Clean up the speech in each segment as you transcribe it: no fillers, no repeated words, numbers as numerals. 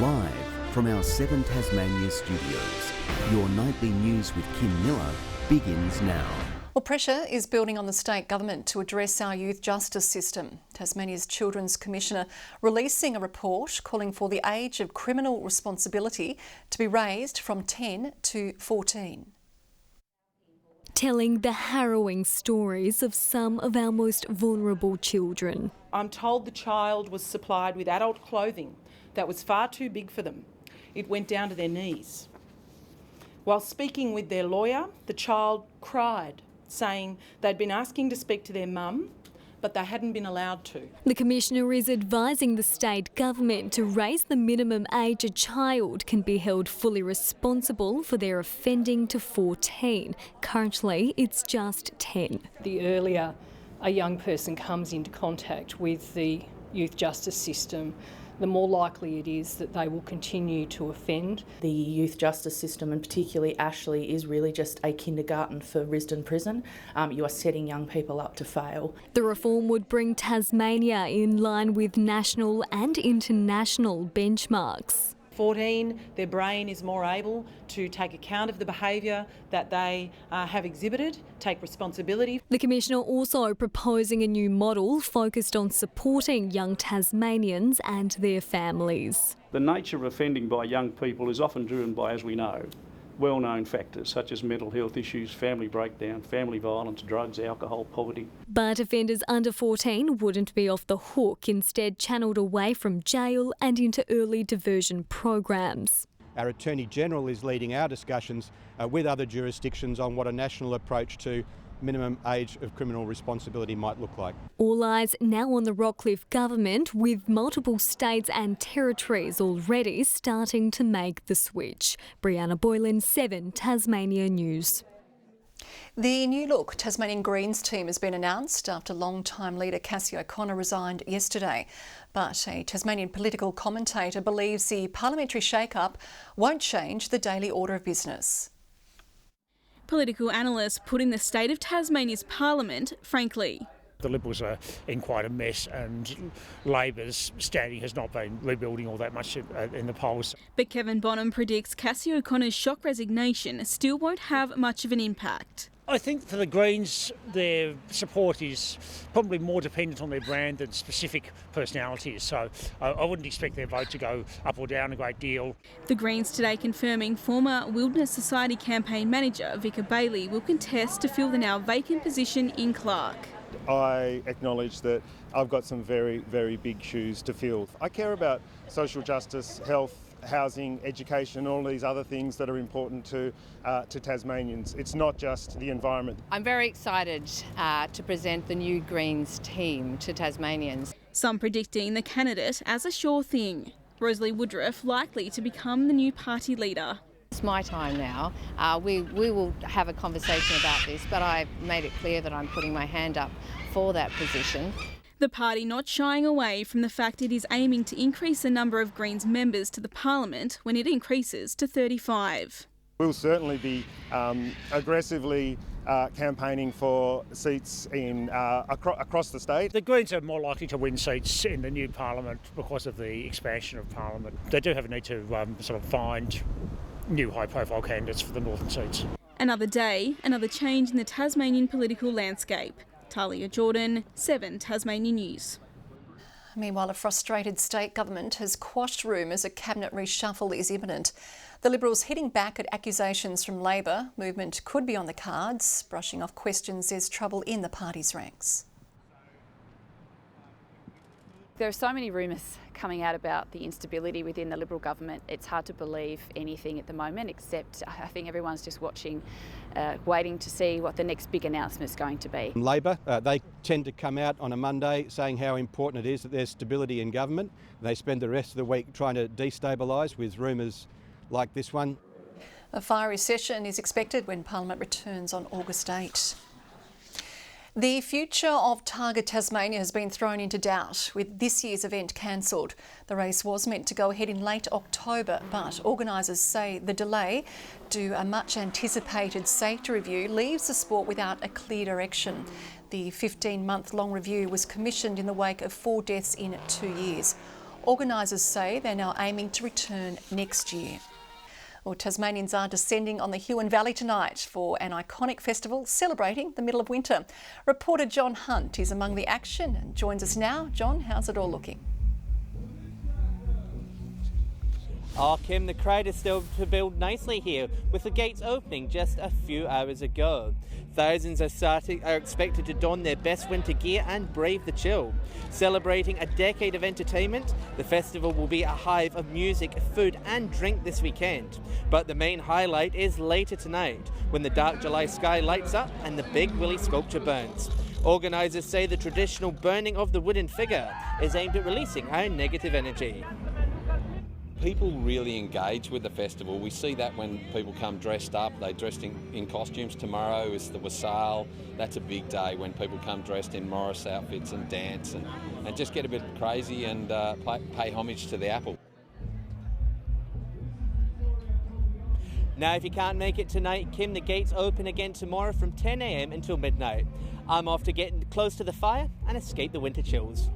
Live from our 7 Tasmania studios, your nightly news with Kim Miller begins now. Well, pressure is building on the state government to address our youth justice system. Tasmania's Children's Commissioner releasing a report calling for the age of criminal responsibility to be raised from 10 to 14. Telling the harrowing stories of some of our most vulnerable children. I'm told the child was supplied with adult clothing that was far too big for them. It went down to their knees. While speaking with their lawyer, the child cried, saying they'd been asking to speak to their mum, but they hadn't been allowed to. The Commissioner is advising the state government to raise the minimum age a child can be held fully responsible for their offending to 14. Currently, it's just 10. The earlier a young person comes into contact with the youth justice system, the more likely it is that they will continue to offend. The youth justice system, and particularly Ashley, is really just a kindergarten for Risdon Prison. You are setting young people up to fail. The reform would bring Tasmania in line with national and international benchmarks. 14, their brain is more able to take account of the behaviour that they have exhibited, take responsibility. The Commissioner also proposing a new model focused on supporting young Tasmanians and their families. The nature of offending by young people is often driven by, as we know, well-known factors such as mental health issues, family breakdown, family violence, drugs, alcohol, poverty. But offenders under 14 wouldn't be off the hook, instead channelled away from jail and into early diversion programs. Our Attorney-General is leading our discussions with other jurisdictions on what a national approach to minimum age of criminal responsibility might look like. All eyes now on the Rockcliffe government, with multiple states and territories already starting to make the switch. Brianna Boylan, 7 Tasmania News. The new look Tasmanian Greens team has been announced after long-time leader Cassie O'Connor resigned yesterday. But a Tasmanian political commentator believes the parliamentary shake-up won't change the daily order of business. Political analysts putting the state of Tasmania's parliament frankly. The Liberals are in quite a mess, and Labor's standing has not been rebuilding all that much in the polls. But Kevin Bonham predicts Cassie O'Connor's shock resignation still won't have much of an impact. I think for the Greens, their support is probably more dependent on their brand than specific personalities, so I wouldn't expect their vote to go up or down a great deal. The Greens today confirming former Wilderness Society campaign manager Vicar Bailey will contest to fill the now vacant position in Clark. I acknowledge that I've got some very, very big shoes to fill. I care about social justice, health, housing, education, all these other things that are important to Tasmanians. It's not just the environment. I'm very excited to present the new Greens team to Tasmanians. Some predicting the candidate as a sure thing. Rosalie Woodruff likely to become the new party leader. It's my time now. We will have a conversation about this, but I've made it clear that I'm putting my hand up for that position. The party not shying away from the fact it is aiming to increase the number of Greens members to the parliament when it increases to 35. We'll certainly be aggressively campaigning for seats in across the state. The Greens are more likely to win seats in the new parliament because of the expansion of parliament. They do have a need to sort of find new high-profile candidates for the northern seats. Another day, another change in the Tasmanian political landscape. Talia Jordan, 7 Tasmanian News. Meanwhile, a frustrated state government has quashed rumours a cabinet reshuffle is imminent. The Liberals hitting back at accusations from Labor. Movement could be on the cards, brushing off questions there's trouble in the party's ranks. There are so many rumours coming out about the instability within the Liberal government. It's hard to believe anything at the moment, except I think everyone's just watching, waiting to see what the next big announcement is going to be. Labor, they tend to come out on a Monday saying how important it is that there's stability in government. They spend the rest of the week trying to destabilise with rumours like this one. A fiery session is expected when Parliament returns on August 8. The future of Targa Tasmania has been thrown into doubt with this year's event cancelled. The race was meant to go ahead in late October, but organisers say the delay to a much anticipated safety review leaves the sport without a clear direction. The 15-month-long review was commissioned in the wake of 4 deaths in 2 years. Organisers say they're now aiming to return next year. Well, Tasmanians are descending on the Huon Valley tonight for an iconic festival celebrating the middle of winter. Reporter John Hunt is among the action and joins us now. John, how's it all looking? Oh, Kim, the crowd is still to build nicely here, with the gates opening just a few hours ago. Thousands are expected to don their best winter gear and brave the chill. Celebrating a decade of entertainment, the festival will be a hive of music, food and drink this weekend. But the main highlight is later tonight, when the dark July sky lights up and the Big Willie sculpture burns. Organisers say the traditional burning of the wooden figure is aimed at releasing our negative energy. People really engage with the festival. We see that when people come dressed up. They're dressed in costumes. Tomorrow is the wassail. That's a big day when people come dressed in Morris outfits and dance and just get a bit crazy and pay homage to the apple. Now, if you can't make it tonight, Kim, the gates open again tomorrow from 10 a.m. until midnight. I'm off to get close to the fire and escape the winter chills.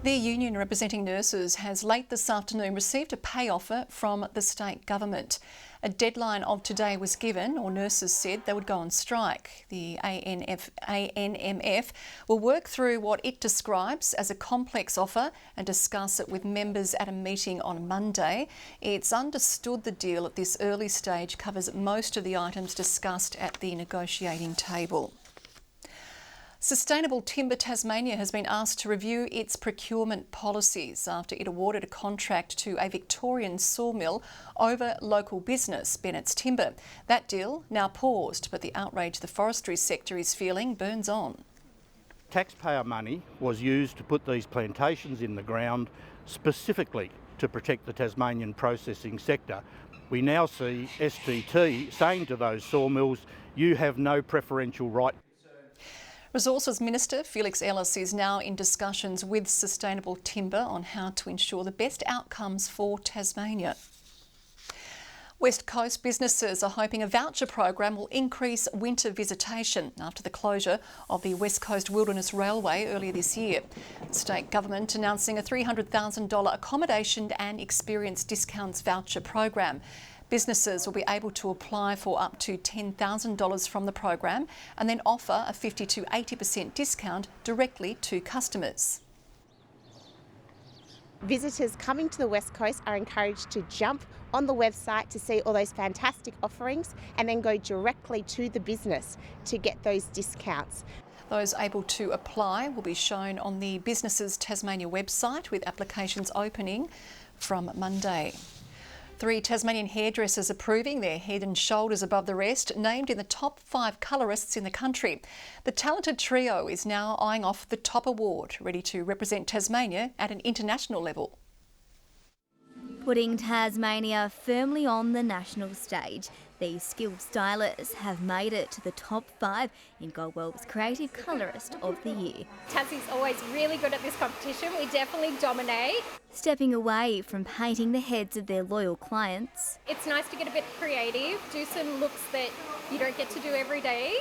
The union representing nurses has late this afternoon received a pay offer from the state government. A deadline of today was given, or nurses said they would go on strike. The ANMF will work through what it describes as a complex offer and discuss it with members at a meeting on Monday. It's understood the deal at this early stage covers most of the items discussed at the negotiating table. Sustainable Timber Tasmania has been asked to review its procurement policies after it awarded a contract to a Victorian sawmill over local business, Bennett's Timber. That deal now paused, but the outrage the forestry sector is feeling burns on. Taxpayer money was used to put these plantations in the ground specifically to protect the Tasmanian processing sector. We now see STT saying to those sawmills, you have no preferential right. Resources Minister Felix Ellis is now in discussions with Sustainable Timber on how to ensure the best outcomes for Tasmania. West Coast businesses are hoping a voucher program will increase winter visitation after the closure of the West Coast Wilderness Railway earlier this year. The state government announcing a $300,000 accommodation and experience discounts voucher program. Businesses will be able to apply for up to $10,000 from the program and then offer a 50 to 80% discount directly to customers. Visitors coming to the West Coast are encouraged to jump on the website to see all those fantastic offerings and then go directly to the business to get those discounts. Those able to apply will be shown on the Businesses Tasmania website with applications opening from Monday. 3 Tasmanian hairdressers are proving their head and shoulders above the rest, named in the top 5 colourists in the country. The talented trio is now eyeing off the top award, ready to represent Tasmania at an international level. Putting Tasmania firmly on the national stage, these skilled stylists have made it to the top 5 in Goldwell's Creative Colourist of the Year. Tassie's always really good at this competition. We definitely dominate. Stepping away from painting the heads of their loyal clients. It's nice to get a bit creative, do some looks that you don't get to do every day,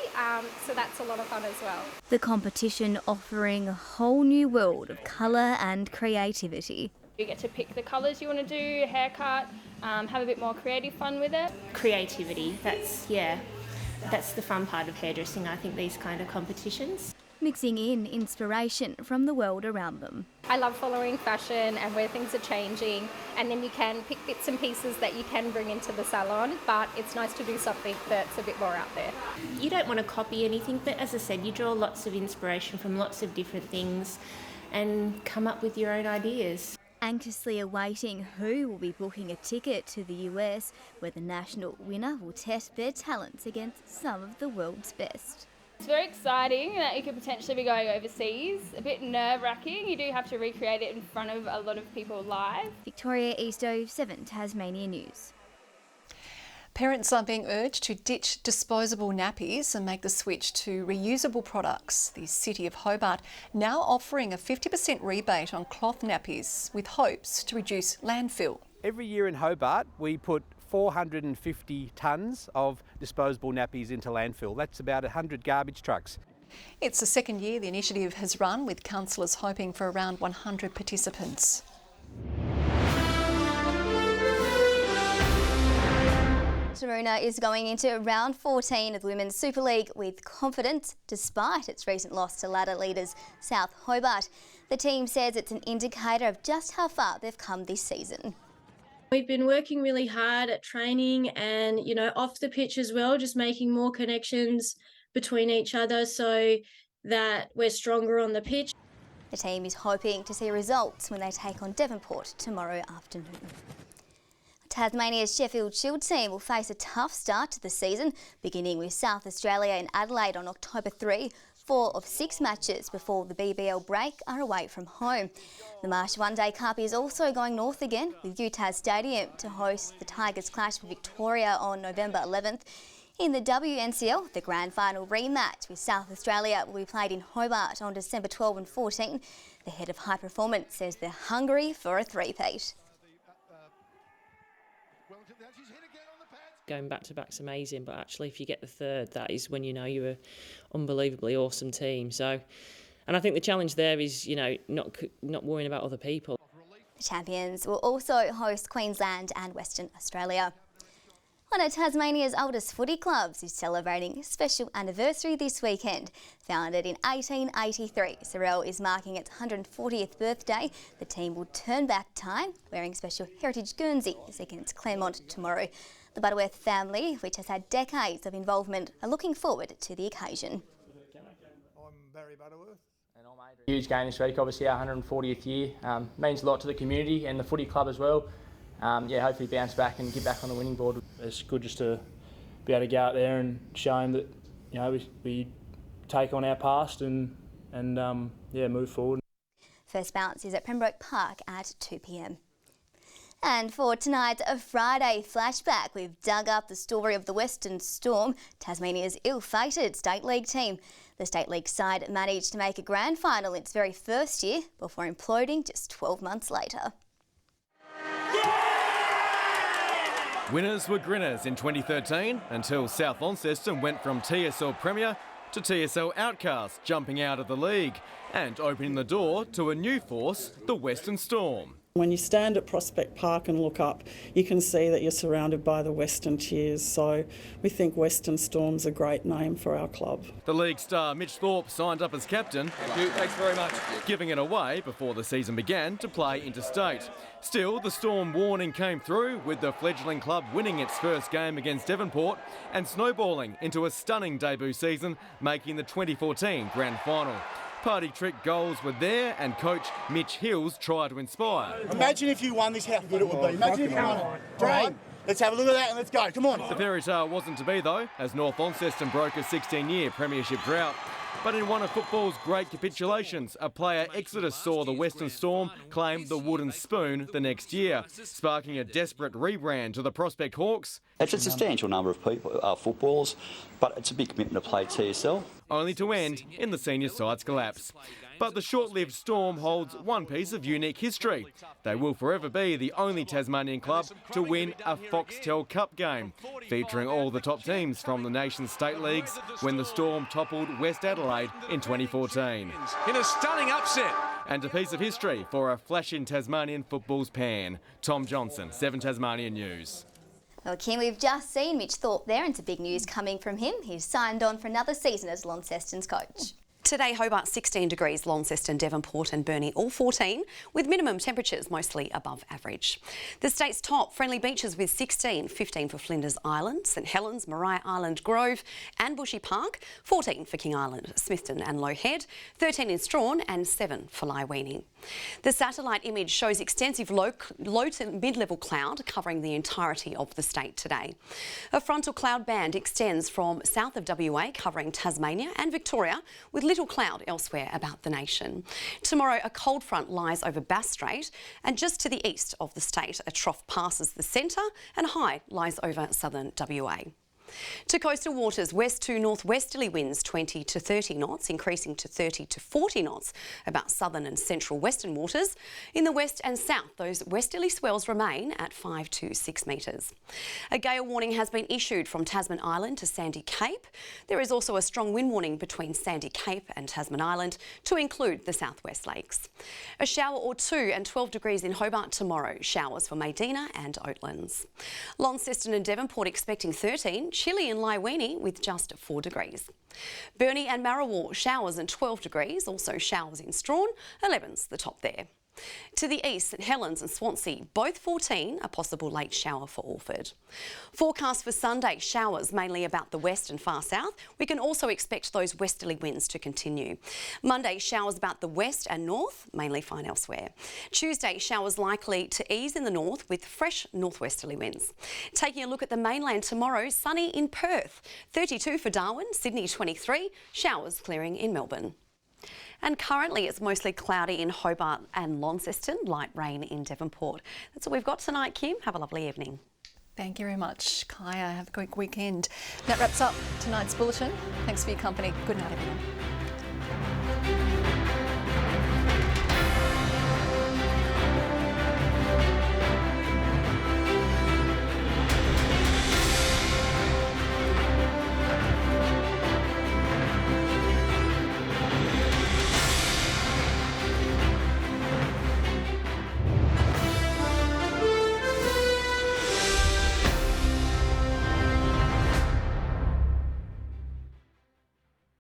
so that's a lot of fun as well. The competition offering a whole new world of colour and creativity. You get to pick the colours you want to do, haircut, have a bit more creative fun with it. Creativity, that's the fun part of hairdressing, I think, these kind of competitions. Mixing in inspiration from the world around them. I love following fashion and where things are changing, and then you can pick bits and pieces that you can bring into the salon, but it's nice to do something that's a bit more out there. You don't want to copy anything, but as I said, you draw lots of inspiration from lots of different things and come up with your own ideas. Anxiously awaiting who will be booking a ticket to the US, where the national winner will test their talents against some of the world's best. It's very exciting that you could potentially be going overseas. A bit nerve-wracking. You do have to recreate it in front of a lot of people live. Victoria Easto, 7 Tasmania News. Parents are being urged to ditch disposable nappies and make the switch to reusable products. The City of Hobart now offering a 50% rebate on cloth nappies with hopes to reduce landfill. Every year in Hobart we put 450 tonnes of disposable nappies into landfill. That's about 100 garbage trucks. It's the second year the initiative has run, with councillors hoping for around 100 participants. Taroona is going into round 14 of the Women's Super League with confidence, despite its recent loss to ladder leaders South Hobart. The team says it's an indicator of just how far they've come this season. We've been working really hard at training and, off the pitch as well, just making more connections between each other so that we're stronger on the pitch. The team is hoping to see results when they take on Devonport tomorrow afternoon. Tasmania's Sheffield Shield team will face a tough start to the season, beginning with South Australia in Adelaide on October 3. 4 of 6 matches before the BBL break are away from home. The Marsh One Day Cup is also going north again, with UTAS Stadium to host the Tigers clash with Victoria on November 11th. In the WNCL, the grand final rematch with South Australia will be played in Hobart on December 12 and 14. The head of high performance says they're hungry for a three-peat. Going back-to-back's amazing, but actually if you get the third, that is when you know you're an unbelievably awesome team. So, and I think the challenge there is, not worrying about other people. The champions will also host Queensland and Western Australia. One of Tasmania's oldest footy clubs is celebrating a special anniversary this weekend. Founded in 1883, Sorel is marking its 140th birthday. The team will turn back time, wearing special heritage Guernseys against Claremont tomorrow. The Butterworth family, which has had decades of involvement, are looking forward to the occasion. I'm Barry Butterworth. And I'm Adrian. Huge game this week, obviously our 140th year. Means a lot to the community and the footy club as well. Hopefully bounce back and get back on the winning board. It's good just to be able to go out there and show them that we take on our past and move forward. First bounce is at Pembroke Park at 2 p.m. And for tonight's Friday flashback, we've dug up the story of the Western Storm, Tasmania's ill-fated State League team. The State League side managed to make a grand final in its very first year before imploding just 12 months later. Winners were grinners in 2013 until South Launceston went from TSL Premier to TSL outcast, jumping out of the league and opening the door to a new force, the Western Storm. When you stand at Prospect Park and look up, you can see that you're surrounded by the Western cheers, so we think Western Storm's a great name for our club. The league star Mitch Thorpe signed up as captain. Thank you, thanks very much. Giving it away before the season began to play interstate. Still, the Storm warning came through, with the fledgling club winning its first game against Devonport and snowballing into a stunning debut season, making the 2014 grand final. Party trick goals were there, and coach Mitch Hill's tried to inspire. Imagine if you won this, how good it would be. Imagine if you won it. Dream. Let's have a look at that and let's go. Come on. The fairy tale wasn't to be, though, as North Launceston broke a 16-year premiership drought. But in one of football's great capitulations, a player exodus saw the Western Storm claim the wooden spoon the next year, sparking a desperate rebrand to the Prospect Hawks. It's a substantial number of people, footballers, but it's a big commitment to play TSL. Only to end in the senior side's collapse. But the short-lived Storm holds one piece of unique history. They will forever be the only Tasmanian club to win a Foxtel Cup game, featuring all the top teams from the nation's state leagues when the Storm toppled West Adelaide in 2014. In a stunning upset. And a piece of history for a flash in Tasmanian football's pan. Tom Johnson, 7 Tasmanian News. Well, Kim, we've just seen Mitch Thorpe there, and some big news coming from him. He's signed on for another season as Launceston's coach. Today, Hobart 16 degrees, Launceston, Devonport and Burnie all 14, with minimum temperatures mostly above average. The state's top friendly beaches with 16, 15 for Flinders Island, St Helens, Maria Island, Grove and Bushy Park, 14 for King Island, Smithton and Low Head, 13 in Strawn and 7 for Lyweenie. The satellite image shows extensive low to mid-level cloud covering the entirety of the state today. A frontal cloud band extends from south of WA, covering Tasmania and Victoria, with little cloud elsewhere about the nation. Tomorrow, a cold front lies over Bass Strait, and just to the east of the state, a trough passes the centre and high lies over southern WA. To coastal waters, west to northwesterly winds 20 to 30 knots, increasing to 30 to 40 knots about southern and central western waters. In the west and south, those westerly swells remain at 5 to 6 metres. A gale warning has been issued from Tasman Island to Sandy Cape. There is also a strong wind warning between Sandy Cape and Tasman Island to include the southwest lakes. A shower or two and 12 degrees in Hobart tomorrow. Showers for Maydena and Oatlands. Launceston and Devonport expecting 13. Chilly in Laiwini with just 4 degrees. Burnie and Marrawar, showers and 12 degrees. Also showers in Strawn. 11's the top there. To the east, St Helens and Swansea, both 14, a possible late shower for Alford. Forecast for Sunday, showers mainly about the west and far south. We can also expect those westerly winds to continue. Monday, showers about the west and north, mainly fine elsewhere. Tuesday, showers likely to ease in the north with fresh northwesterly winds. Taking a look at the mainland tomorrow, sunny in Perth, 32 for Darwin, Sydney 23, showers clearing in Melbourne. And currently it's mostly cloudy in Hobart and Launceston, light rain in Devonport. That's all we've got tonight, Kim. Have a lovely evening. Thank you very much, Kaya. Have a great weekend. That wraps up tonight's bulletin. Thanks for your company. Good night, everyone.